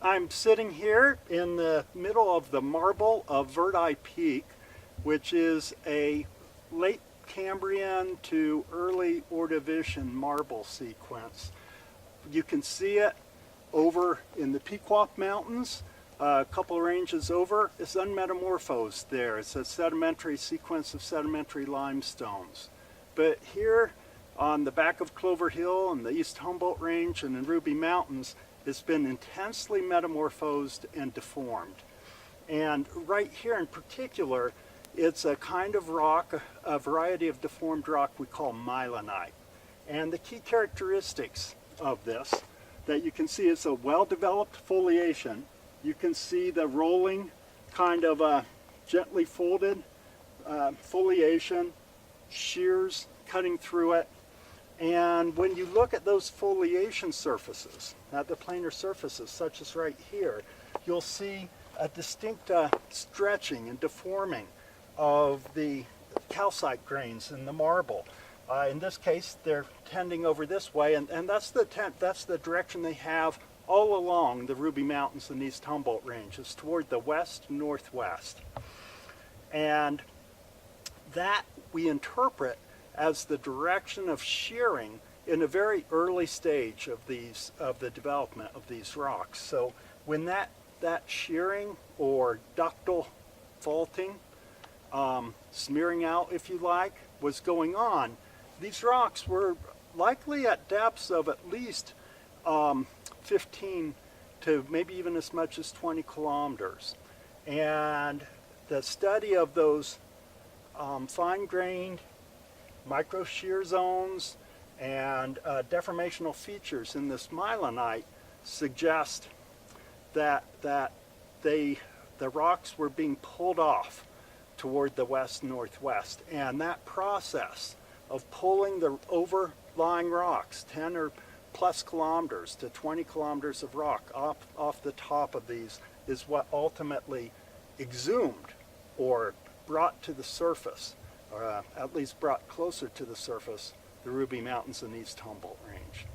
I'm sitting here in the middle of the marble of Verdi Peak, which is a late Cambrian to early Ordovician marble sequence. You can see it over in the Pequot Mountains, a couple ranges over. It's unmetamorphosed there. It's a sedimentary sequence of sedimentary limestones. But here on the back of Clover Hill and the East Humboldt Range and in Ruby Mountains, it's been intensely metamorphosed and deformed. And right here in particular, it's a kind of rock, a variety of deformed rock we call myelinite. And the key characteristics of this that you can see is a well-developed foliation. You can see the rolling kind of gently folded foliation, shears cutting through it. And when you look at those foliation surfaces, at the planar surfaces, such as right here, you'll see a distinct stretching and deforming of the calcite grains in the marble. In this case, they're tending over this way, and that's the direction they have all along the Ruby Mountains and East Humboldt Range. It's toward the west-northwest. And that we interpret as the direction of shearing in a very early stage of the development of these rocks. So when that shearing or ductile faulting, smearing out if you like, was going on, these rocks were likely at depths of at least 15 to maybe even as much as 20 kilometers. And the study of those fine-grained micro shear zones and deformational features in this myelinite suggest that the rocks were being pulled off toward the west-northwest. And that process of pulling the overlying rocks, 10 or plus kilometers to 20 kilometers of rock off the top of these, is what ultimately exhumed or brought to the surface, or at least brought closer to the surface, the Ruby Mountains and East Humboldt Range.